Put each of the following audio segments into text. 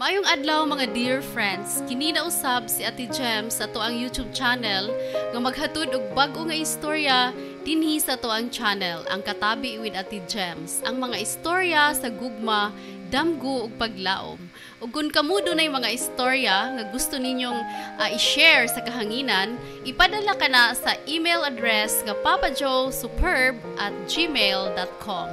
Maayong adlaw mga dear friends, kini na usab si Ate Jem sa to ang YouTube channel nga maghatod og bag-o nga istorya dinhi sa to ang channel, ang Katabi with Ate Gems. Ang mga istorya sa gugma, damgo ug paglaom. Ug kung kamudo nay mga istorya nga gusto ninyong i-share sa kahanginan, ipadala ka na sa email address nga papajoesuperb@gmail.com.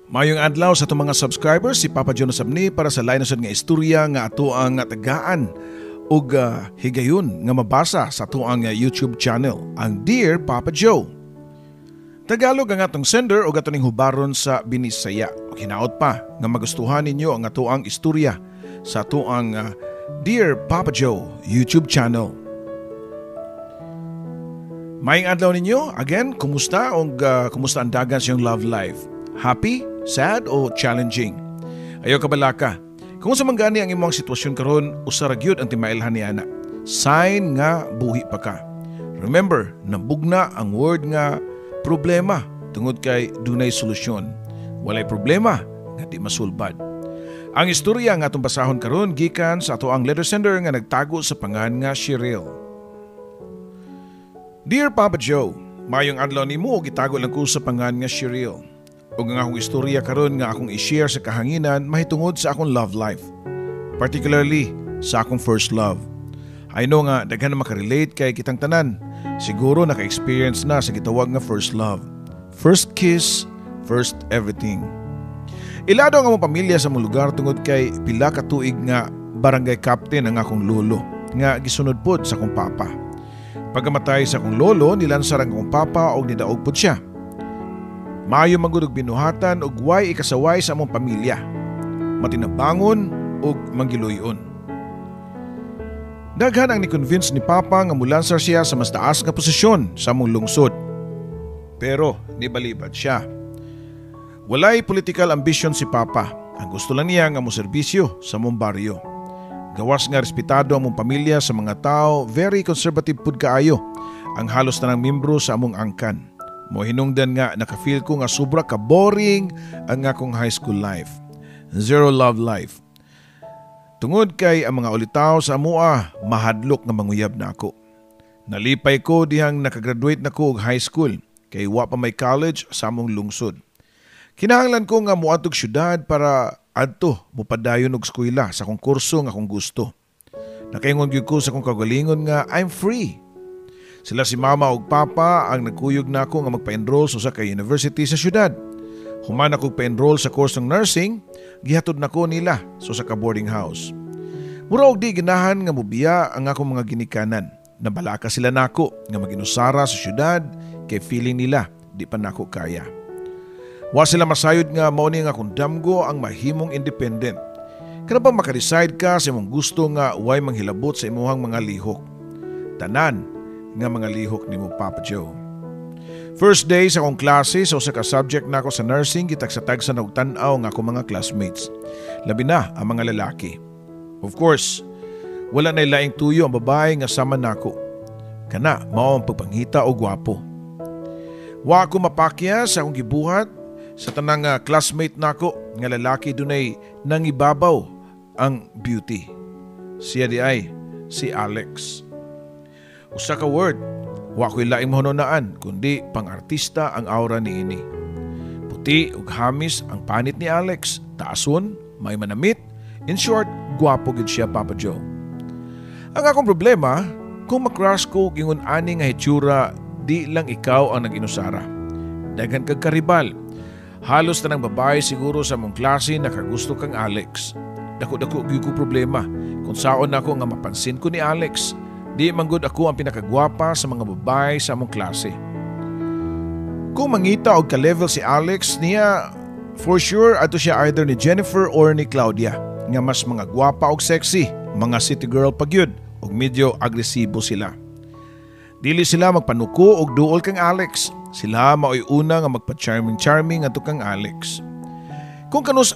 Mayong adlaw sa itong mga subscribers, si Papa Joe Sabni para sa linasod nga istorya nga ato ang tagaan ug higayon nga mabasa sa ato ang YouTube channel, ang Dear Papa Joe. Tagalog ang atong sender ug ato ning hubaron sa Binisaya. Ug hinaot pa nga magustuhan ninyo ang ato ang istorya sa ato ang Dear Papa Joe YouTube channel. Mayong adlaw ninyo, again, kumusta kumusta ang dagan sa iyong love life? Happy, sad o challenging? Ayaw kabalaka. Kung sa manggani ang imong sitwasyon karon, usara gyud ang timailhan ni ana. Sign nga buhi pa ka. Remember, nabugna ang word nga problema tungod kay dunay solusyon. Walay problema nga di masulbad. Ang istorya nga atong basahon karon gikan sa ato ang letter sender nga nagtago sa pangan nga Cheryl. Dear Papa Joe, mayong adlaw nimo og gitago lang ko sa pangan nga Cheryl. Ug nga akong istorya karon nga akong i-share sa kahanginan mahitungod sa akong love life. Particularly sa akong first love. I know nga daghan na makarelate kay kitang tanan. Siguro naka-experience na sa gitawag nga first love. First kiss, first everything. Ilado nga mong pamilya sa mong lugar tungod kay pila ka tuig nga barangay captain ang akong lolo nga gisunod pod sa akong papa. Pagkamatay sa akong lolo, nilansar ang akong papa og nidaog pod siya. Maayo magudog binuhatan ug way ikasaway sa among pamilya. Matinabangon ug manggiluyon. Daghan ang ni-convince ni Papa nga mulansar siya sa mas taas nga posisyon sa among lungsod. Pero nibalibad siya. Walay political ambition si Papa. Ang gusto lang niya nga moserbisyo sa among baryo. Gawas nga respetado ang among pamilya sa mga tao, very conservative pud kaayo ang halos tanang membro sa among angkan. Mo hinungdan nga nakafeel ko nga sobra ka boring ang akong high school life. Zero love life. Tungod kay ang mga ulitaw sa amua mahadlok nga manguyab na ako. Nalipay ko dihang nakagraduate na ko og high school kay wa pa may college sa among lungsod. Kinahanglan ko nga moadtog syudad para adto mopadayon og eskwela sa akong kurso nga akong gusto. Nakaingon gyud ko sa akong kagalingon nga I'm free. Sila si Mama ug Papa ang nagkuyog na ako nga magpa-enroll sa ka university sa syudad. Human ako pa-enroll sa course ng nursing, gihatod na ko nila sa ka boarding house. Mura og di ginahan nga mubiya ang akong mga ginikanan. Nabalaka sila nako nga maginusara sa syudad kay feeling nila di pa nako kaya. Wa sila masayod nga mao ni nga akong damgo ang mahimong independent. Kana ba maka-decide ka sa imong gusto nga way manghilabot sa imong mga lihok? Tanan nga mga lihok ni mo Papa Joe. First day sa akong klase sa usa ka subject na ako sa nursing, gitagsatag sa nagtanaw nga akong mga classmates. Labi na ang mga lalaki. Of course, wala na ilaing tuyo ang babae nga sama nako. Kana mao ang pagpangita o gwapo. Wa ako mapakya sa akong gibuhat sa tanang classmate nako nga lalaki dunay nangibabaw ang beauty. Siya di ay si Alex. Usa ka word, wa ko'y laing mahununaan kundi pang-artista ang aura ni ini. Puti ug hamis ang panit ni Alex, taason, may manamit, in short, gwapo gid siya Papa Joe. Ang akong problema, kung makrush ko gingon ani nga hitsura, di lang ikaw ang nag-inusara. Daghan kag karibal. Halos tanang babae siguro sa mong klase nakagusto kang Alex. Dako-dako gyud ko problema kung saon ako nga mapansin ko ni Alex. Di manggod ako ang pinakagwapa sa mga babae sa among klase. Kung mangita og ka-level si Alex niya, for sure ato siya either ni Jennifer or ni Claudia, nga mas mga gwapa og sexy, mga city girl pagyud og medyo agresibo sila. Dili sila magpanuko og duol kang Alex. Sila maoy una nga magpa-charming ato kang Alex. Kung kanus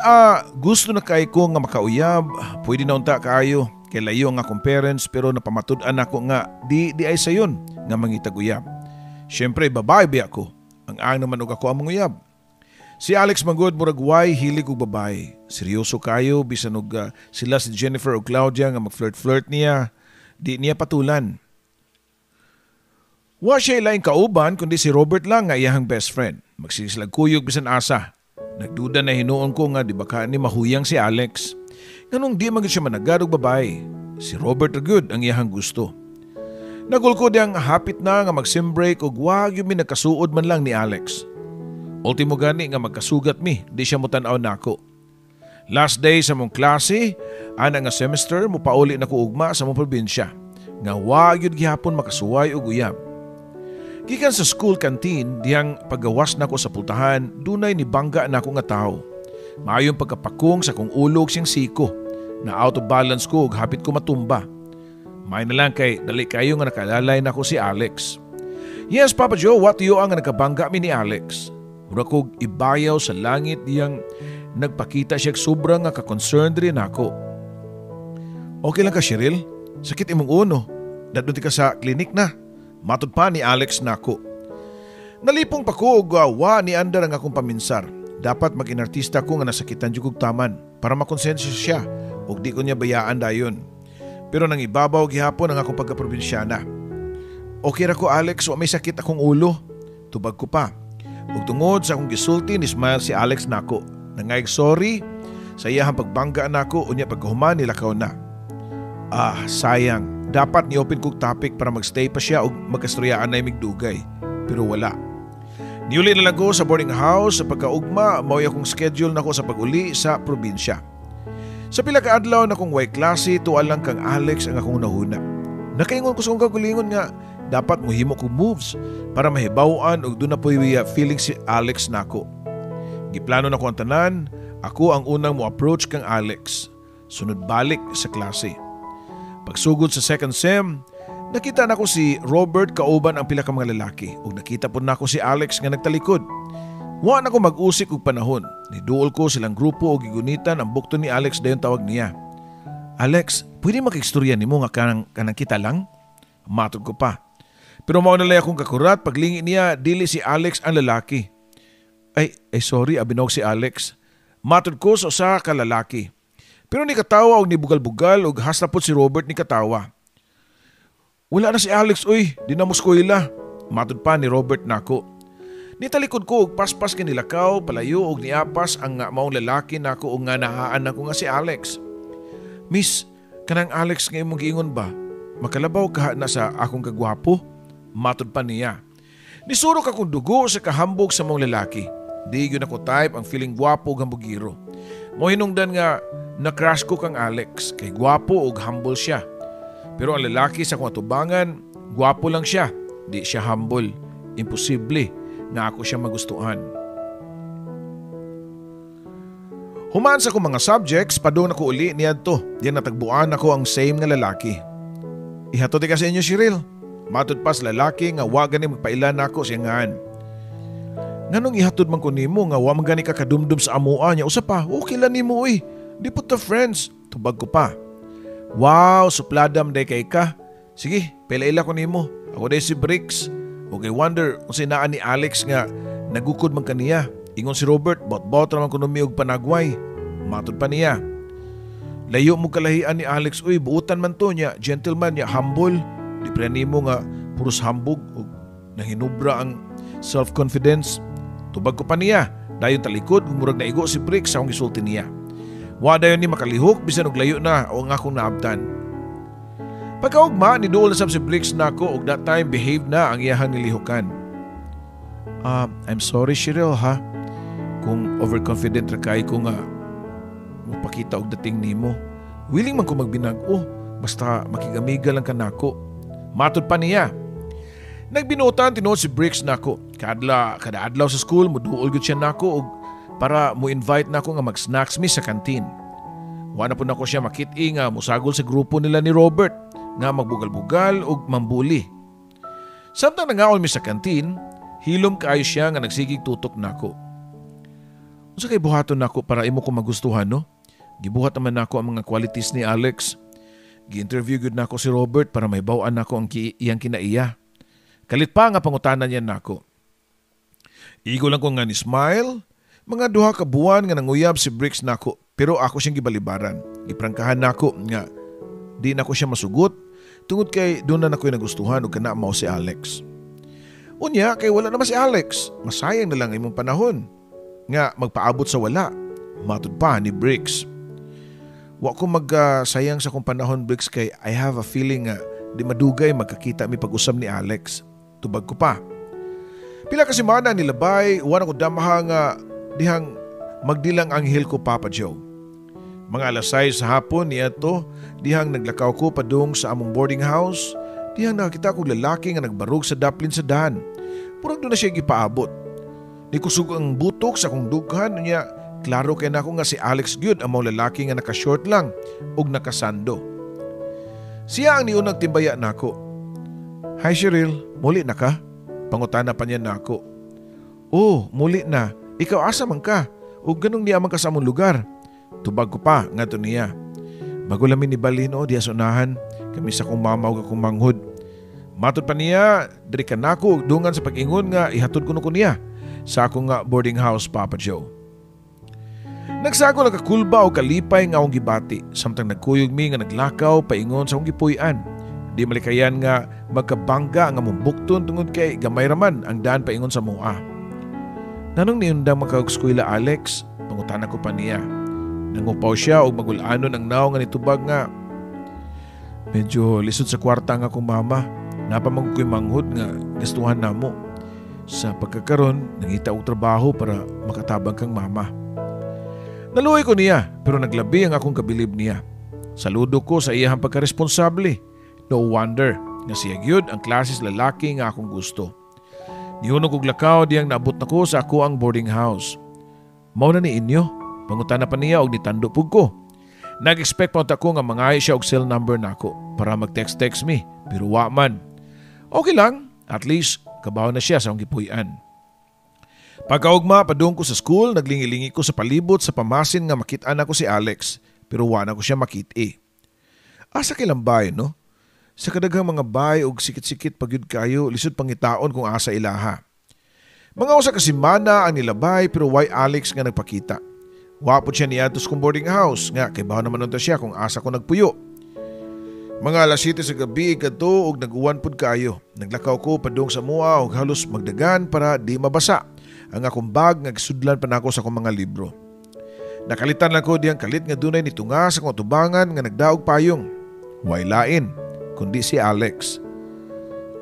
gusto na kay ko nga makauyab, pwede na unta kaayo. Kay layo nga akong parents pero napamatud-an ako nga di ay sayon nga mangitag-uyab. Siyempre babae biya ko. Ang naman og ako ang manguyab. Si Alex magod murag way hilig og babae. Seryoso kayo bisan og sila si Jennifer o Claudia nga mag-flirt niya. Di niya patulan. Wa siya ilaing kauban kundi si Robert lang nga iyahang best friend. Magsislag kuyog bisan asa. Nagduda na hinuon ko nga di baka ni mahuyang si Alex. Nganong di magid siya managad og babae. Si Robert Ragud ang iyahang gusto. Nagulko diyang hapit na nga mag-simbreak ug wag yung nagkasuod man lang ni Alex. Ultimo gani nga magkasugat mi, di siya mutanaw nako. Last day sa mong klase, ana nga semester mo pauli na ko ugma sa mong probinsya. Nga wag yun gihapon makasuway og uyab. Gikan sa school canteen, diyang paggawas nako sa pultahan, dunay ni bangga nako nga tao. Maayong pagkapakong sa kong ulog siyang siko, na out of balance ko ug hapit ko matumba. May na lang kay dali kayo nga nakalalay nako si Alex. Yes, Papa Joe, what you ang nakabangga mi ni Alex? Mura kog ibayaw sa langit diyang nagpakita siya sobrang nga ka-concerned rin ako. Okay lang ka, Cheryl? Sakit imong uno. Dadunti ka sa klinik na. Matod pa ni Alex nako. Nalipong pa ko og wa ni andar ang akong paminsar. Dapat mag-inartista ko nga nasakitan jud kog taman para makonsensya siya ug di ko niya bayaan dayon. Pero nang ibabaw gihapon ang akong pagkaprobinsyana. Okay ra ko, Alex, wa may sakit akong ulo. Tubag ko pa. Ug tungod sa akong gisulti ni smile si Alex nako. Nangayag sorry sa iyahang pagbangga nako unya pagkahuman nilakaw na. Sayang. Dapat ni-open kong topic para magstay pa siya o magkastoryaan na imigdugay. Pero wala. Niuli na lang ko sa boarding house sa pagkaugma, mauya kong schedule na ko sa pag-uli sa probinsya. Sa pila ka adlaw na kong way klase, tuwa lang kang Alex ang akong nahuna. Nakaingon ko sa kong kagulingon nga dapat muhimo kong moves para mahibawaan o doon na po feeling si Alex nako. Giplano na ko ang tanan, ako ang unang mo approach kang Alex. Sunod balik sa klase. Pagsugod sa second sem, nakita na ko si Robert kauban ang pila ka mga lalaki ug nakita po na ko si Alex nga nagtalikod. Wa na ko mag-usik og panahon. Niduol ko silang grupo og gigunitan ang bukto ni Alex dayon tawag niya. Alex, pwede makikstorya nimo nga kanang kita lang? Matod ko pa. Pero mao na lay akong kakurat paglingi niya dili si Alex ang lalaki. Ay sorry, abinog si Alex. Matod ko sa usa ka lalaki. Pero ni katawa og nibugal-bugal og hastapot si Robert ni katawa. Wala na si Alex, uy, di na mo eskwela. Matod pa ni Robert nako. Nitalikod ko og paspas kinilakaw, palayo og niapas ang maong lalaki nako og nga nahaan ako nga si Alex. Miss, kanang Alex nga imong giingon ba? Makalabaw ka na sa akong kagwapo? Matod pa niya. Nisurok akong dugo sa kahambog sa mong lalaki. Di yun ako type ang feeling gwapo og hambugiro. Mo hinungdan nga na-crush ko kang Alex kay gwapo ug humble siya. Pero ang lalaki sa kong atubangan, gwapo lang siya, di siya humble. Imposible nga ako siya magustuhan. Human sa kong mga subjects, padung na ko uli niadto. Diyan natagbuan ako ang same nga lalaki. Ihatod ka sa inyo, Cheryl. Matod pa sa lalaki nga wa gani magpailan nako siya ngaan. Nganong ihatod man ko nimo nga wa man gani ka kadumdum sa amuan niya. Usa pa, okay lang nimo uy. Di po ta friends. Tubag ko pa. Wow, supladam day kay ka. Sige, pila-ila ko nimo. Ako day si Bricks. Okay, wonder kung sinaan ni Alex nga nagukod man kaniya. Ingon si Robert, bot-bot naman kuno mi og panagway. Matod pa niya. Layo mo kalahian ni Alex, uy, buutan man to niya, gentleman niya, humble. Di pa nimo nga puros hambog o nahinubra ang self-confidence. Tubag ko pa niya, dayon talikod, murag na igo si Bricks sa akong gisulti niya. Wa dayon ni makalihok, bisan og layo na o nga akong naabtan. Pagkaugma, niduol na sab si Bricks nako og that time behave na ang iyahang nilihukan. I'm sorry, Cheryl, ha? Kung overconfident ra kay ko nga mapakita og dating nimo. Willing man ko magbinag-o, basta makigamiga lang ka nako. Matod pa niya. Nagbinutan tinuod si Bricks nako. Kada adlaw sa school moduol gyud siya nako og para mo invite nako nga mag-snacks mi sa kantin. Wa na po nako siya makit-i nga musagol sa grupo nila ni Robert nga magbugal-bugal og mambuli. Samtang nangaon mi sa kantin, hilom kaayo siya nga nagsigig tutok nako. Unsa kay buhaton nako para imo ko magustuhan, no? Gibuhat naman nako ang mga qualities ni Alex. Gi-interview gyud nako si Robert para mahibaw-an nako ang iyang kinaiya. Kalit pa nga pangutanan niya nako. Igo lang ko nga ni smile. Mga 2 ka buwan nga nanguyab si Bricks nako, pero ako siyang gibalibaran. Giprangkahan nako nga di nako siya masugot tungod kay doon na nako'y nagustuhan ug kana mao si Alex. Unya kay wala naman si Alex, masayang na lang imong panahon nga magpaabot sa wala. Matud pa ni Bricks. Wa ko magsayang sa kong panahon, Bricks, kay I have a feeling nga di madugay magkakita mi pag-usab ni Alex. Tubag ko pa. Pila ka semana nilabay, wala ko damaha nga dihang magdilang anghel ko, Papa Joe. Mga alas 6 sa hapon niya to, dihang naglakaw ko padung sa among boarding house, dihang nakakita ko lalaki nga nagbarog sa daplin sa daan. Purag doon na siya gipaabot. Di kusog ang butok sa kong dughan niya. Klaro kay nako nga si Alex gyud ang mga lalaki nga naka-short lang ug nakasando. Siya ang niunang timbaya nako. Hi Cheryl, muli na ka? Pangutana pa niya nako. Oh, muli na. Ikaw asa man ka? Ug ganong niya man ka sa among lugar. Tubag ko pa nga to niya. Bago lamin ni Balino diya sunahan, kami sa kong mama ug akong manghod. Matod pa niya, diri ka nako dungan sa pag-ingon nga ihatod ko niya sa akong nga boarding house, Papa Joe. Nagsako lang kakulba o kalipay nga akong gibati, samtang nagkuyog mi nga naglakaw paingon sa akong gipuy-an. Di malikayan nga magkabangga nga mumbukton tungod kay gamay raman ang daan paingon sa mua. Nanong niundang makaugskwela, Alex? Pangutana ko pa niya. Nangupaw siya o magulanon ang naong nga nitubag nga. Medyo lisod sa kwarta nga kong mama. Napamang ko'y manghod nga gastuhan na mo. Sa pagkakaroon, nangita og trabaho para makatabang kang mama. Naluoy ko niya pero naglabi ang akong kabilib niya. Saludo ko sa iyang pagkaresponsable. No wonder nga siya gyud ang klases lalaki nga akong gusto. Niunog og lakaw diyang naabot nako sa ako ang boarding house. Mao na ni inyo? Pangutana pa niya og nitando pug ko. Nag-expect pa ako nga mangayo siya og cell number nako para mag-text me, pero wa man. Okay lang, at least kabaw na siya sa akong gipuy-an. Pagkaugma padung ko sa school, naglingi-lingi ko sa palibot sa pamasin nga makit-an ako si Alex, pero wa na ko siya makit-i. Asa kilang bahay, no? Sa kadaghang mga bahay og sikit-sikit pagyud kayo, lisod pangitaon kung asa ilaha. Mga usa ka semana ang nilabay pero why Alex nga nagpakita. Wapod siya niadtos kong boarding house nga kay baho naman unta siya kung asa ko nagpuyo. Mga alas 7 sa gabi kadto og nag-uwan pud kayo. Naglakaw ko padung sa mua og halos magdagan para di mabasa ang akong bag nga gisudlan pa nako sa akong mga libro. Nakalitan lang ko diyang kalit nga dunay nitunga sa akong tubangan nga nagdaog payong. Way lain kundi si Alex.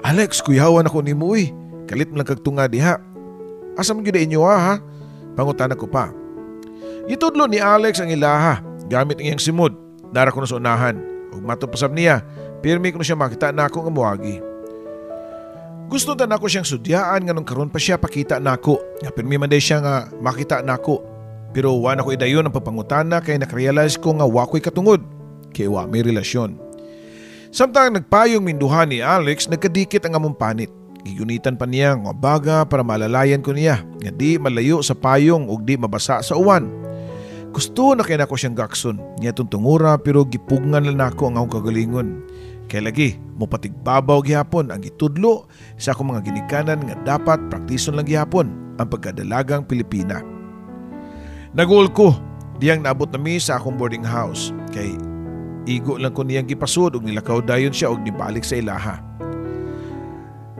Alex, kuyawan ako ni mo eh. Kalit mo lang kagtunga diha. Asa man gyud inyo ha? Pangutana ko pa. Itudlo ni Alex ang ilaha gamit ang iyang simod. Nara ko na sa unahan. Ug matupasab niya, pirmi ko na siya makita na ako nga muagi. Gusto na nako siyang sudyaan nga nung karon pa siya pakita nako. Nga pirmi man day siya nga makita nako. Pero wa na ko idayon ang papangutana kay nakarealize ko nga wa ko'y katungod. Kay wa may relasyon. Samtang nagpayong minduhan ni Alex, nagkadikit ang among panit. Gigunitan pa niya nga baga para malalayan ko niya nga di malayo sa payong ug di mabasa sa uwan. Gusto na kay nako siyang gakson niya tungtungura pero gipugngan lang nako ang akong kagalingon. Kay lagi mo patigbabaw gihapon ang gitudlo sa akong mga ginikanan nga dapat praktison lang gihapon ang pagkadalagang Pilipina. Nagul ko diyang naabot nami sa akong boarding house kay igo lang ko niyang gipasud ug nilakaw dayon siya ug nibalik sa ilaha.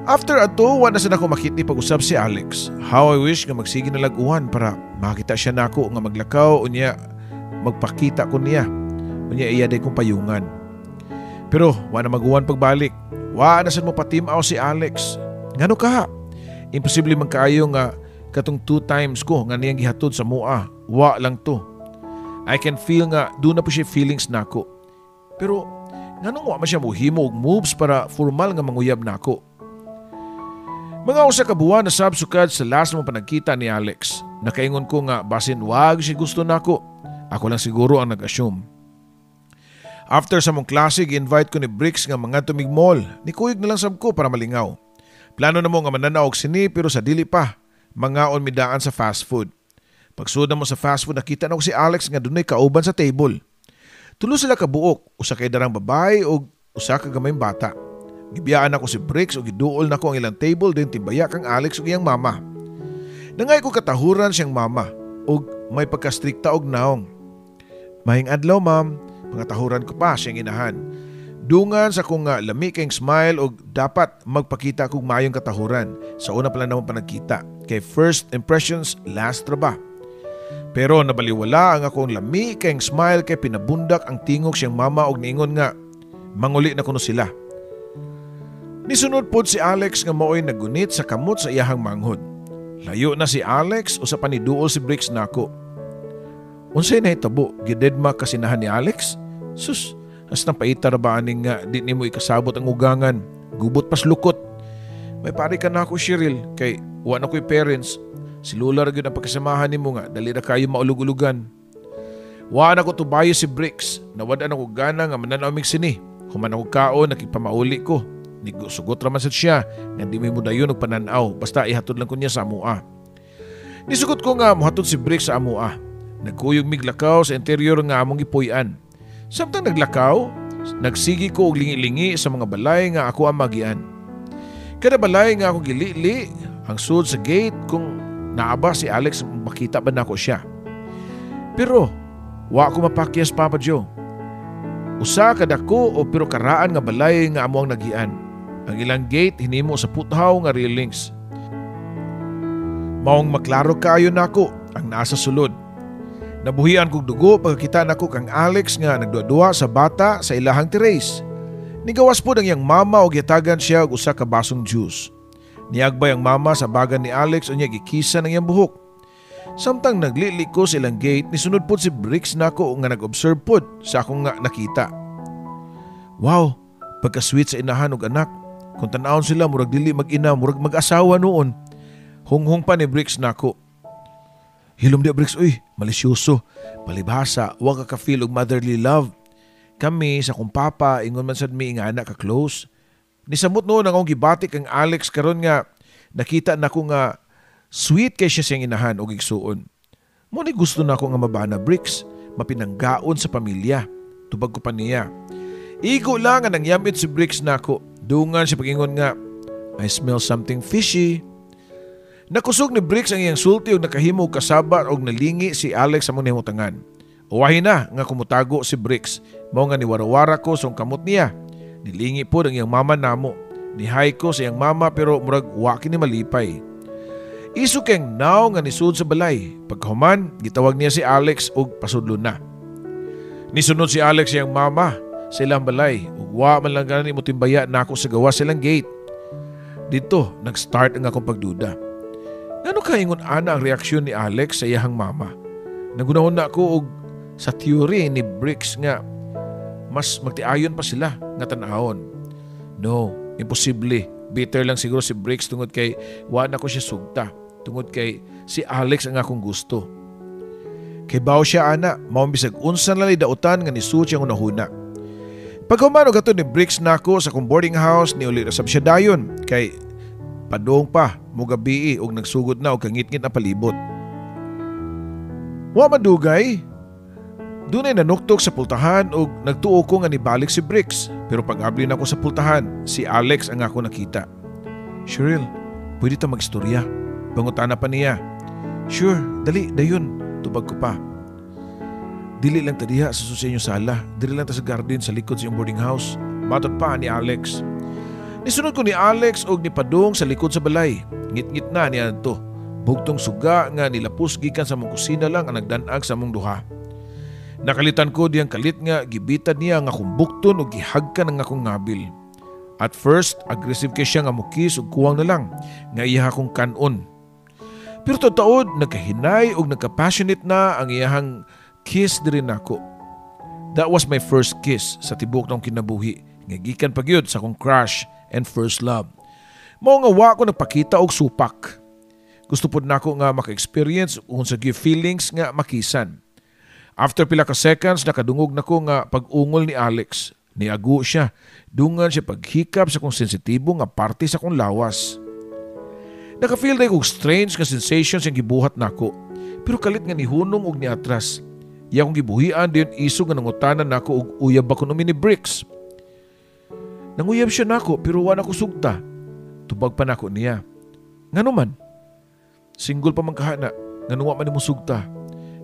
After ato, wala na sa nako makit ni pag-usab si Alex. How I wish nga magsige na lag-uwan para makita siya nako nga maglakaw unya magpakita ko niya. Unya iya day kong payungan. Pero wala na mag-uwan pagbalik. Wala na sa mo patimaw si Alex. Ngano ka? Imposible man kaayo nga katong 2 times ko nga niyang gihatod sa mua. Wa lang to. I can feel nga doon na po siya feelings nako. Pero nganong wa man siya mohimo og moves para formal nga manguyab nako. Mga usa ka buwan na sabsukad sa last mo panagkita ni Alex. Nakaingon ko nga basin wag siya gusto nako. Ako lang siguro ang nag-assume. After sa mong klase, gi-invite ko ni Bricks nga mga tumig mall. Nikuyog na lang sab ko para malingaw. Plano na mo nga mananaog sini pero sa dili pa. Mangaon midaan sa fast food. Pagsuda mo sa fast food, nakita na ko si Alex nga dunay kauban sa table. Tulo sila kabuok, usa kay darang babae o usa ka gamayng bata. Gibiyaan ako si Bricks o giduol nako ang ilang table din timbaya kang Alex ug iyang mama. Nangay ko katahuran siyang mama ug may pagkastrikta og naong. Mahing adlaw ma'am, pangatahuran ko pa siyang inahan. Dungan sa kong lami kayong smile o dapat magpakita kong mayong katahuran. Sa una pala naman pa nagkita. Kay first impressions last ra ba? Pero nabaliwala ang akong lami kayong smile kay pinabundak ang tingog siyang mama og niingon nga manguli na kuno sila. Nisunod pod si Alex nga maoy nagunit sa kamot sa iyahang manghod. Layo na si Alex usa pa ni duol si Bricks nako. Unsay nahitabo gidedma kasinahan ni Alex? Sus, hastang paita ra ba aning nga di nimo ikasabot ang ugangan, gubot pas lukot. May pari ka na ako Cheryl kay wa na ko'y parents. Si Lola ra gyud ang pagkasamahan nimo nga dali ra kayo maulug-ulugan. Wa na ko tubayo si Bricks, nawad-an ako gana nga mananaw mig sini. Human ako kaon nakipamauli ko. Nigusugot raman sad siya nga di mo dayon og pananaw basta ihatod lang ko niya sa amua. Nisugot ko nga mohatod si Bricks sa amua. Nagkuyog mig lakaw sa interior nga among gipuy-an. Samtang naglakaw, nagsigi ko og lingi-lingi sa mga balay nga ako ang magian. Kada balay nga ako gilili, ang sud sa gate kung naaba si Alex makita ba nako siya. Pero wa ko mapakyas Papa Joe. Usa kadako o pero karaan nga balay nga amo ang nagian. Ang ilang gate hinimo sa puthaw nga railings. Maong maklaro kaayo nako ang nasa sulod. Nabuhian kog dugo pagkakita nako kang Alex nga nagduwa sa bata sa ilahang terrace. Nigawas po ang iyang mama og gitagan siya og usa ka basong juice. Niagbay ang mama sa bagan ni Alex unya gikisa ng iyang buhok. Samtang naglili ko sa ilang gate, nisunod po si Bricks nako nga nag-observe po sa akong nga nakita. Wow, pagka-sweet sa inahan og anak. Kung tanawon sila murag dili mag-ina, murag mag-asawa noon. Hunghong pa ni Bricks nako. Hilom di Bricks, uy, malisyoso. Palibhasa, wa ka ka-feel og motherly love. Kami sa kong papa, ingon man sad mi nga anak ka-close. Nisamot noon ang akong gibatik ang Alex karon nga nakita nako nga sweet kay siya siyang inahan og igsuon. Mo ni gusto nako nga mabana Bricks, mapinanggaon sa pamilya. Tubag ko pa niya. Igo lang nga nangyamit si Bricks nako. Dungan siya pagingon nga, I smell something fishy. Nakusog ni Bricks ang iyang sulti og nakahimo og kasaba og nalingi si Alex sa mong himutangan. Uwahi na nga kumutago si Bricks. Mao nga niwarawara ko sa kamot niya. Nilingi po ang iyang mama namo. Nihay ko sa iyang mama pero murag wa kini malipay. Isu keng naw nga nisud sa balay. Pagkahuman, gitawag niya si Alex og pasudlo na. Nisunod si Alex sa iyang mama sa ilang balay. Ug wa man lang ganin mo timbaya nako sa gawas sa ilang gate. Dito, nag-start ang akong pagduda. Ngano kaingon ana ang reaksyon ni Alex sa iyang mama? Nagunahon na ako og sa theory ni Bricks nga mas magtiayon pa sila nga tan-awon. No, imposible. Bitter lang siguro si Bricks tungod kay wa na ko siya sugta. Tungod kay si Alex ang akong gusto. Kay bawo siya ana, mao bisag unsa na dautan nga nisud siya unahuna. Paghuman og ato ni Bricks nako sa kong boarding house ni uli sab siya dayon kay padong pa mo gabi og nagsugod na og kangit-ngit na palibot. Wa madugay. Dunay nanuktok sa pultahan og nagtuo ko nga nibalik si Bricks. Pero pag-abli na ko sa pultahan, si Alex ang ako nakita. Cheryl, pwede ta mag-istorya. Pangutana pa niya. Sure, dali, dayon. Tubag ko pa. Dili lang ta diha sa susenyo sala. Dili lang ta sa garden sa likod sa iyong boarding house. Matot pa ni Alex. Nisunod ko ni Alex og ni Padong sa likod sa balay. Ngit-ngit na niya to. Bugtong suga nga nilapos gikan sa mong kusina lang ang nagdanag sa mong duha. Nakalitan ko diyang kalit nga gibitad niya nga akong bukton o gihagkan ang akong ngabil. At first, aggressive kay siya nga mukis o kuwang na lang nga iya akong kanon. Pero totoo, nagkahinay o nagka-passionate na ang iyahang kiss diri nako. That was my first kiss sa tibok ng kinabuhi. Nga gikan pagyud sa akong crush and first love. Mao nga wa ko nagpakita og supak. Gusto pod nako nga maka-experience kung sa feelings nga makisan. After pila ka seconds, nakadungog na ko nga pag-ungol ni Alex. Niago siya. Dungan siya paghikap sa kong sensitibo nga parte sa kong lawas. Naka-feel na kong strange nga sensations yung gibuhat nako. Pero kalit nga nihunong og niatras. Iya kong gibuhian din isog nga nangutanan nako og uyab ba kuno ni Bricks. Nanguyab siya nako pero wala ko sugta. Tubag pa nako niya. Ngano man? Single pa man kahana, nganuwa man mo sugta.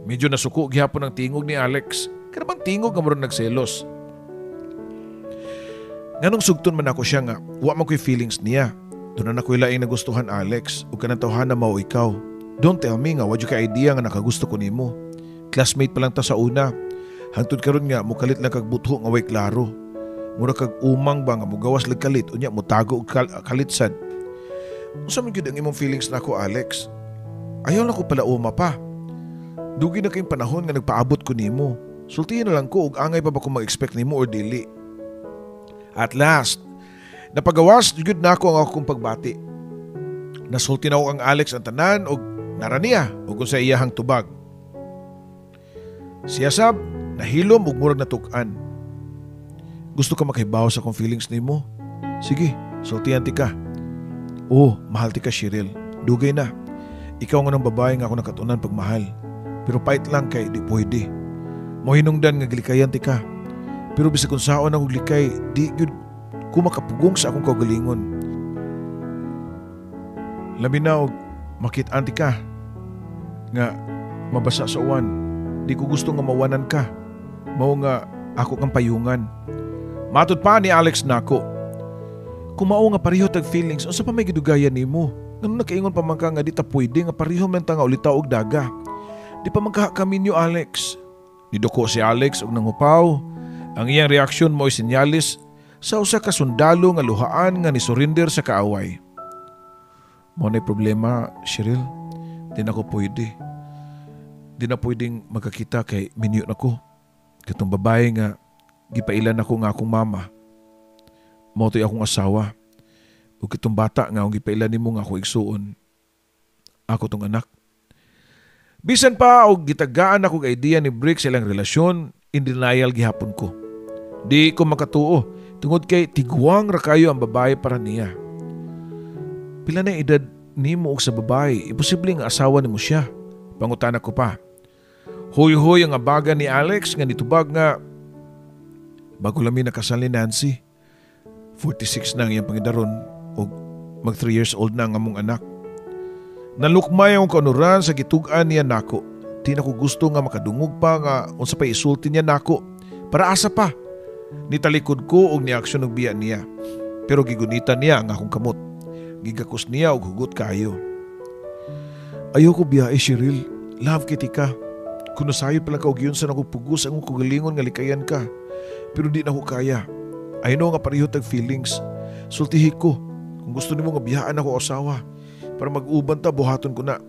Medyo nasuko gihapon ang tingog ni Alex. Kada bang tingog nga moron nagselos. Nganong sugton man ako siya nga, wa man ko'y feelings niya. Doon na ako'y laing nagustuhan Alex, o kanang tawhan na mao ikaw. Don't tell me nga, wadyo ka idea nga nakagusto ko nimo. Classmate pa lang ta sa una. Hangtod karon nga, mukalit lang kag butho nga way klaro. Mura kag umang ba nga mugawas lag kalit, unya mutago og kalitsan. Unsa man gyud ang imong feelings nako, Alex? Ayaw na ko pala uma pa. Dugi na kayong panahon nga nagpaabot ko nimo. Sultihin na lang ko ug angay pa ba ko mag-expect nimo or dili. At last, napagawas jud nako ang akong pagbati. Nasulti na ako ang Alex ang tanan og naraniya ug kung sa iyahang tubag. Siya sab nahilom ug murag natuk-an. Gusto ka makibaw sa akong feelings nimo? Sige, sultihan ti ka. Oh, mahal ti ka, Cheryl. Dugay na. Ikaw nga ng babae nga ako nakatunan pagmahal. Pero pait lang kay di pwede. Mohinungdan nga gilikayan ti ka. Pero bisag kung saon ako glikay, di yun kumakapugong sa akong kaugalingon. Labi na og makit-an ti ka. Nga mabasa sa uwan. Di ko gusto nga mawanan ka. Mao nga ako kang payungan. Matud pa ni Alex nako. Kumao nga pareho tag feelings, unsa pa may gidugayan nimo? Ngano nakaingon pa man ka nga di ta pwede nga pareho man ta nga ulitaw og daga. Di pa magkakaminyo, Alex. Niduko si Alex og nangupaw. Ang iyang reaksyon mo'y sinyalis sa usa ka sundalo nga luhaan nga ni surrender sa kaaway. Mo na'y problema, Cheryl. Di na ko pwede. Di na pwedeng magkakita kay minyo na ko. Katong babae nga gipailan ako nga akong mama. Mo to'y akong asawa. Ug kitong bata nga akong gipailan nimo nga ako igsuon. Ako tong anak. Bisan pa og gitagaan ako idea ni Brick sa ilang relasyon, in denial gihapon ko. Di ko makatuo tungod kay tiguang ra kayo ang babae para niya. Pila na edad nimo og sa babae, imposible nga asawa nimo siya. Pangutana ko pa. Huy-huy ang abaga ni Alex nga nitubag nga bago lami nakasal ni Nancy. 46 na ang iyang pangidaron og mag 3 years old na ang among anak. Nalukmay ang kaunuran sa gitug-an niya nako. Di na ko gusto nga makadungog pa nga unsa pa isulti niya nako. Para asa pa. Nitalikod ko og niaksyon og biya niya. Pero gigunita niya ang akong kamot. Gigakos niya og hugot kayo. Ayoko biya Cheryl. Love kiti ka. Kuno sayo pala ka og yun sa nakupugos ang kugalingon nga likayan ka. Pero di na ko kaya. I know nga pareho tag feelings. Sultihi ko. Kung gusto nimo nga biyaan ako asawa. Para mag-uban ta, buhaton ko na.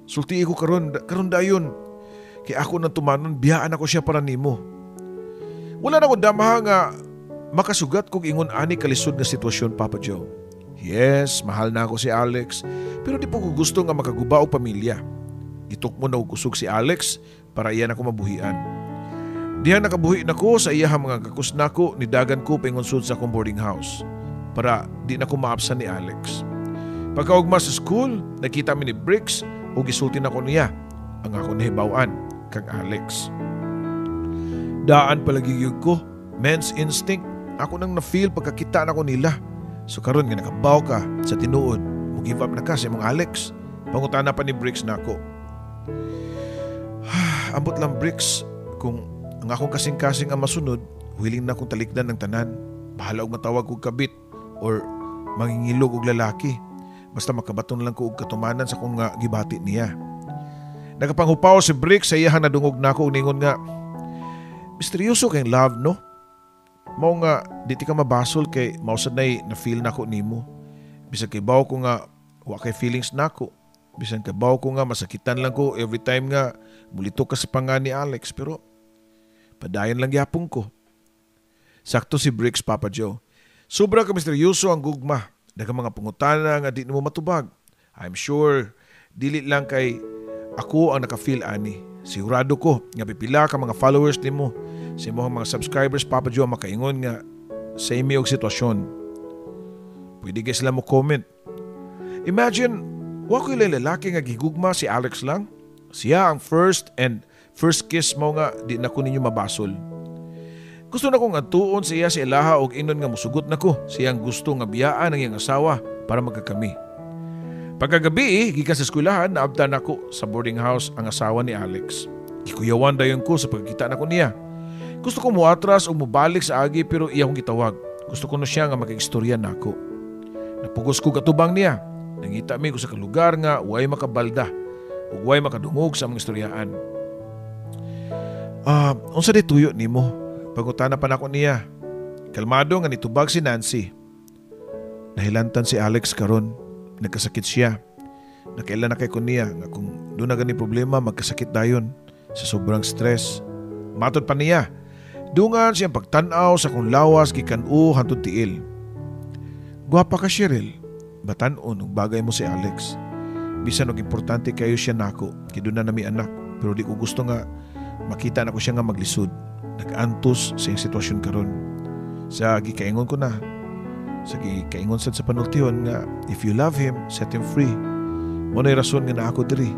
Sulti ko karon dayon. Kaya ako nang tumanon, biyaan ako siya para nimo. Wala na akong damaha nga makasugat kong ingon ani kalisod nga sitwasyon, Papa Joe. Yes, mahal na ako si Alex, pero di po ko gusto nga makaguba o pamilya. Gitok mo na ugusog si Alex para iyan ako mabuhian. Dihan nakabuhi na ko sa iyahang mga kakus nako, nidagan ko pingonsud sa akong boarding house para di na ko maapsan ni Alex. Pagkaugma sa school, nakita mi ni Bricks o gisulti na ko niya ang ako nahibawan kang Alex. Daan palagiyog ko, men's instinct, ako nang na-feel pagkakita na ko nila. So karon nga nakabaw ka sa tinuod, mo give up na ka sa mga Alex. Pangutana pa ni Bricks na ako. Ambot lang Bricks, kung ang akong kasing-kasing ang masunod, willing na akong talikdan ng tanan. Bahala og matawag og kabit or mangingilog og lalaki. Basta makabaton lang ko og katumanan sa kung nga gibati niya. Nagapanghupaw si Brick sa iyahang nadungog na ako ningon nga, misteryoso kayong love, no? Mao nga, di ti ka mabasol kay mausad na feel na ko nimo. Bisan kay baw ko nga, wa kay feelings na ko. Bisan kay baw ko nga, masakitan lang ko every time nga mulito ka sa panga ni Alex. Pero, padayan lang yapong ko. Sakto si Bricks, Papa Joe. Sobra ka misteryoso ang gugma. Daghang mga pangutana nga di mo matubag. I'm sure, dili lang kay ako ang naka-feel ani. Sigurado ko nga pipila ka mga followers nimo. Sa imong mga subscribers, Papa Joe, makaingon nga sa imi og sitwasyon. Pwede guys sila mo comment. Imagine, wa ko ilang lalaki nga gigugma si Alex lang. Siya ang first kiss mo nga di na ko ninyo mabasol. Gusto na kong atuon siya si ilaha og inon nga musugot nako siyang gusto nga biyaan ang iyang asawa para magkakami. Pagkagabi, gikan sa eskwelahan, naabtan ako sa boarding house ang asawa ni Alex. Ikuyawan dayon ko sa pagkita nako niya. Gusto ko muatras o mubalik sa agi pero iya kong gitawag. Gusto ko na siya nga mag-istorya nako. Napugos ko katubang niya. Nangita mi ko sa kalugar nga way makabalda ug way makadungog sa mga istoryaan. Unsa di tuyo nimo? Pagutana pa nako niya. Kalmado nga nitubag si Nancy. Nahilantan si Alex karon. Nagkasakit siya. Nakailan na kay ko niya nga kung doon na gani problema magkasakit dayon sa sobrang stress. Matod pa niya. Dungan siyang pagtanaw sa kung lawas gikan hantod tiil. Guwapa ka, Cheryl. Batanon og bagay mo si Alex. Bisan og importante kayo siya nako. Kay doon na nami anak. Pero di ko gusto nga makita na ko siya nga maglisod. Nag-antos sa iyang sitwasyon karon. Sa gikaingon ko na. Sa gikaingon sad sa panultihon nga if you love him, set him free. Mo na'y rason nga na ako diri.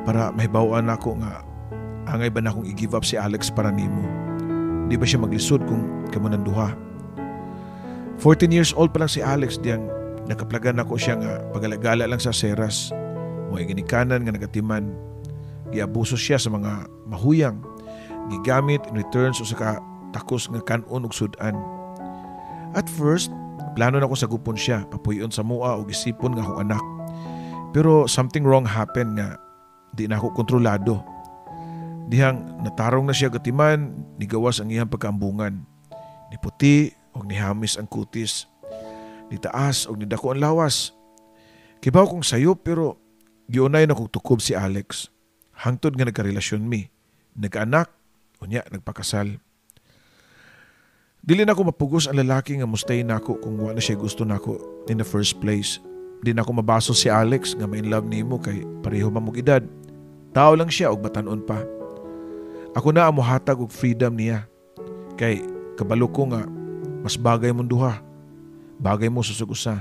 Para mahibawaan ako nga angay ba na akong i-give up si Alex para nimo. Di ba siya maglisod kung kamo nang duha? 14 years old pa lang si Alex diyang nakaplagan ako siya nga pagalagala lang sa seras. Mo'y ginikanan nga nagatiman. Giabuso siya sa mga mahuyang. Gigamit in returns o sa takos nga kanon og sudan. At first, plano na ko sa gupon siya, papuyon sa mua o gisipon nga akong anak. Pero something wrong happened nga di na ako kontrolado. Dihang natarong na siya gatiman, nigawas ang iyang pagkaambungan. Niputi o nihamis ang kutis. Nitaas o nidako ang lawas. Kibaw kong sayop pero giunay na kong tukob si Alex. Hangtod nga nagkarelasyon mi. Nagkaanak o niya nagpakasal. Dili na ako mapugos ang lalaki nga mustay na ako kung wala siya gusto na ako in the first place. Di na ako mabaso si Alex nga may love nimo kay pareho mamog edad. Tao lang siya og batanon pa. Ako na amo hatag og freedom niya. Kay kabalo ko nga mas bagay mong duha. Bagay mo susugusa.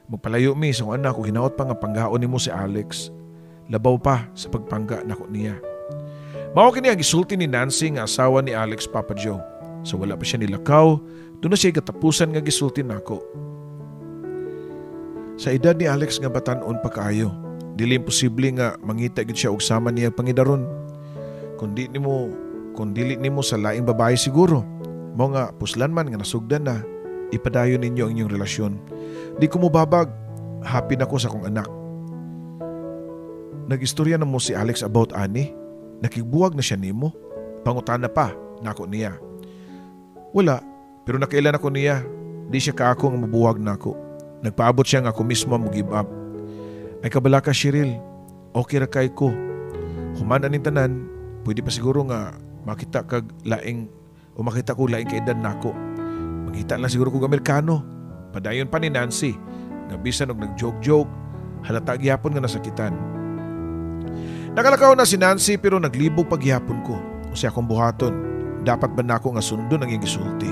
Magpalayo mi sa kung anak ko hinaot pa nga panggaon nimo si Alex. Labaw pa sa pagpangga nako niya. Mao kini ang gisulti ni Nancy nga asawa ni Alex, Papa Joe. So wala pa siya nilakaw, doon na siya katapusan nga gisulti nako. Sa edad ni Alex nga batanon pa kaayo, dili imposible nga mangita gid siya og sama niya pangidaron. Kung dili nimo sa laing babae siguro, mo nga puslan man nga nasugdan na, ipadayon ninyo ang inyong relasyon. Di ko mo babag, happy na ko sa kong anak. Nag-istorya na mo si Alex about ani? Nakigbuwag na siya nimo? Pangutana pa, nako niya. Wala, pero nakailan ako niya. Di siya kaako nga mabuwag na ako. Nagpaabot siya nga ako mismo mo give up. Ay kabala ka, Cheryl. Okay ra kay ko. Human aning tanan, pwede pa siguro nga makita kag laing o makita ko laing kaedad nako. Mangita lang siguro kog Amerikano. Padayon pa ni Nancy. Nga bisan og nag-joke-joke, halata gyapon nga nasakitan. Nakalakaw na si Nancy pero naglibog pagyapon ko. O siya akong buhaton. Dapat ba nako nga sundon ang iyang gisulti?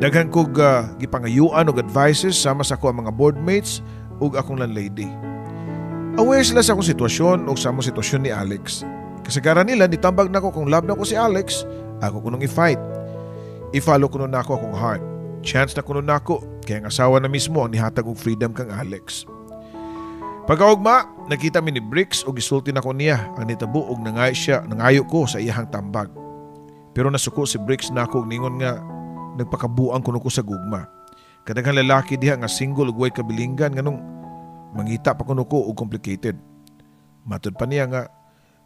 Daghan kog gipangayuan og advices sama sa ako ang mga boardmates ug akong landlady. Aware sila sa akong sitwasyon ug sa among sitwasyon ni Alex. Kasagaran nila nitambag nako kung love na ko si Alex, ako kunong i-fight. I-follow kuno nako akong heart. Chance na kuno nako kay ang asawa na mismo ang nihatag og freedom kang Alex. Pagkaugma, nakita mi ni Bricks ug gisulti nako niya ang nitabo og nangayo ko sa iyahang tambag. Pero nasuko si Bricks nako ningon nga nagpakabuang kuno ko sa gugma. Kadaghan lalaki diha nga single ug way kabilinggan nganong mangita pa kuno ko og complicated. Matud pa niya nga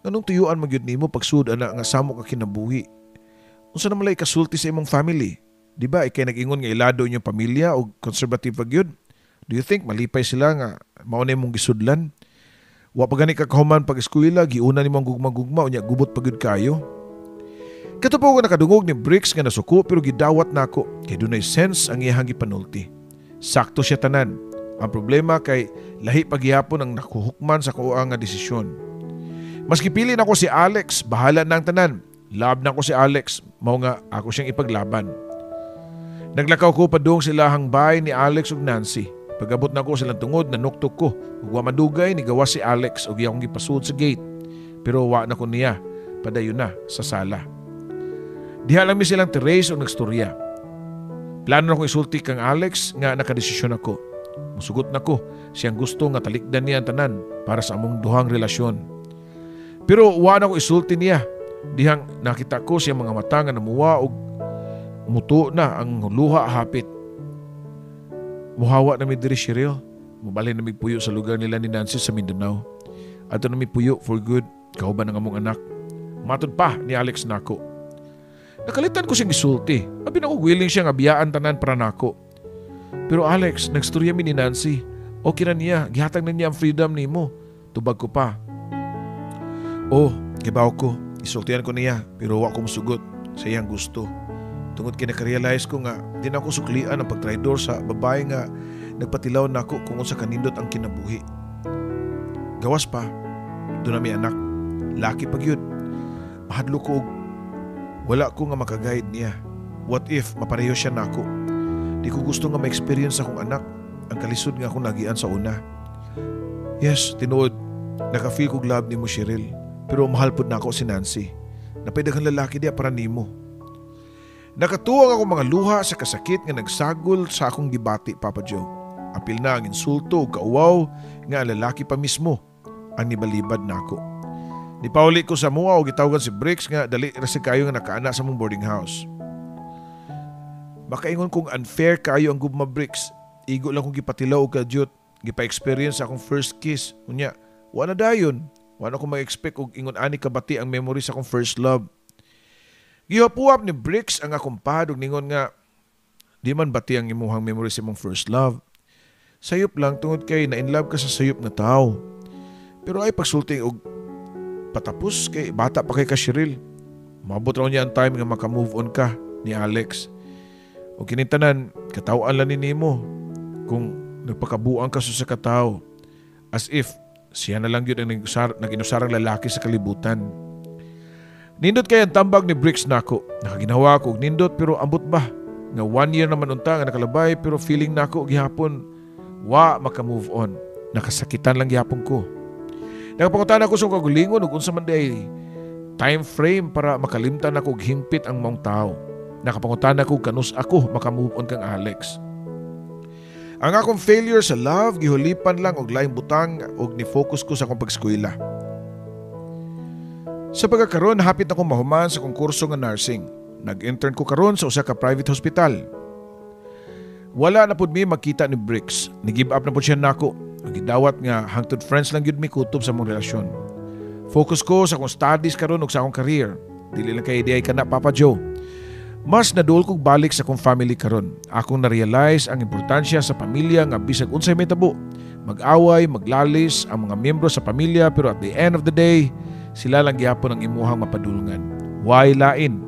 nganong tuyuan magyud nimo pagsud ana nga samo ka kinabuhi. Unsa na malay kasulti sa imong family? Di ba ikay nag-ingon nga ilado inyong pamilya og conservative pagyud? Do you think malipay sila nga mao na imong gisudlan? Wa pa gani ka kahuman pag eskwela giuna nimo ang gugma-gugma unya gubot pagyud kayo. Katupo ko nakadungog ni Bricks nga nasuko pero gidawat nako kay dunay sense ang iyang gipanulti. Sakto siya tanan. Ang problema kay lahi pagyapon ang nakuhukman sa kuang nga desisyon. Maski pili nako si Alex, bahala nang tanan. Love nako si Alex, mao nga ako siyang ipaglaban. Naglakaw ko padung silahang bahay ni Alex ug Nancy. Pagabot nako silang tungod na nuktok ko. Ug wa madugay ni gawas si Alex ug iyang gipasud sa gate. Pero wa na ko niya, padayon na sa sala. Diha lang mi silang terrace o nagstorya. Plano na kong isulti kang Alex nga nakadesisyon ako. Musugot na ko siyang gusto nga talikdan niya ang tanan para sa among duhang relasyon. Pero wala ko isulti niya. Dihang nakita ko siyang mga mata nga namuwa o muto na ang luha hapit. Muhawa na mi diri Cheryl. Mubalhin na mi puyo sa lugar nila ni Nancy sa Mindanao. Ato na mi puyo for good. Kauban ang among anak. Matod pa ni Alex nako. Nakalitan ko siyang isulti. Abi na ko willing siya nga biyaan tanan para nako. Pero Alex, nagstorya mi ni Nancy. Okay na niya. Gihatag na niya ang freedom nimo. Tubag ko pa. Oh, gibaw ko. Isultihan ko niya. Pero wa ko musugot sa iyang gusto. Tungod kinaka-realize ko nga di na ako suklian ang pagtraidor sa babae nga nagpatilaw na ako kung unsa kanindot ang kinabuhi. Gawas pa, doon na may anak. Laki pag yun. Mahadlo ko og wala ko nga makaguide niya. What if mapareho siya na ako? Di ko gusto nga ma-experience akong anak ang kalisod nga akong nagian sa una. Yes, tinuod, naka-feel ko love ni mo Cheryl. Pero mahal pod na ako si Nancy. Napaydaghang lalaki diya para nimo. Nakatuwang ako mga luha sa kasakit nga nagsagol sa akong gibati, Papa Joe. Apil na ang insulto o kauwaw nga ang lalaki pa mismo ang nibalibad na ako. Nipauli ko sa mua o gitawagan si Bricks nga dali rasi kayo nga nakaana sa mong boarding house. Makaingon kong unfair kayo ang gugma Bricks. Igo lang kong gipatilaw o kadyot. Gipa-experience akong first kiss. Unya, wala dayon. Wala akong mag-expect og ingon ani kabati ang memory sa akong first love. Gihapuap ni Bricks ang akong pad og ningon nga di man bati ang imuhang memory sa imong first love. Sayop lang tungod kay na in love ka sa sayop nga tao. Pero ay pagsulting og patapos kay bata pa kay ka Cheryl. Mabot raw niya ang time nga maka-move on ka ni Alex. O kinintanan, katawaan lang ni nimo kung nagpakabuang ka sa katao. As if siya na lang yun ang nag-inusarang lalaki sa kalibutan. Nindot kay ang tambag ni Bricks nako. Nakaginawa ko og nindot pero ambot ba? Nga 1 year naman unta nga nakalabay pero feeling nako gihapon wa maka-move on. Nakasakitan lang gihapon ko. Nakapangutan ako sa kagulingon ug unsa man day time frame para makalimtan ako og himpit ang mong tao. Nakapangutan ako kanus ako maka-move on kang Alex. Ang akong failure sa love gihulipan lang og laing butang og ni-focus ko sa akong pag-eskwela. Sa pagkakaroon, hapit akong mahuman sa kurso nga nursing. Nag-intern ko karon sa usa ka private hospital. Wala na pud mi makita ni Bricks. Ni-give up na pud siya nako. Nagidawat nga hangtod friends lang yun mi kutob sa mong relasyon. Focus ko sa akong studies karon ug sa akong career. Dili lang kay ideay ka na, Papa Joe. Mas naduol kog balik sa akong family karon. Akong na-realize ang importansya sa pamilya nga bisag unsay may tabo. Mag-away, maglalis ang mga miyembro sa pamilya pero at the end of the day, sila lang gihapon ang imuhang mapadulungan. Why lain?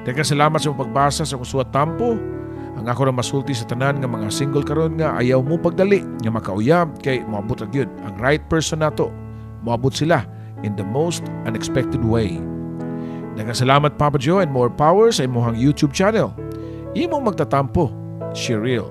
Daghang salamat sa pagbasa sa akong suwat tampo. Ang ako na masulti sa tanan nga mga single karon nga ayaw mo pagdali nga makauyab kay moabot ra gyud ang right person nato. Moabot sila in the most unexpected way. Daghang salamat, Papa Joe, and more power sa imong YouTube channel. Imong magtatampo, Cheryl.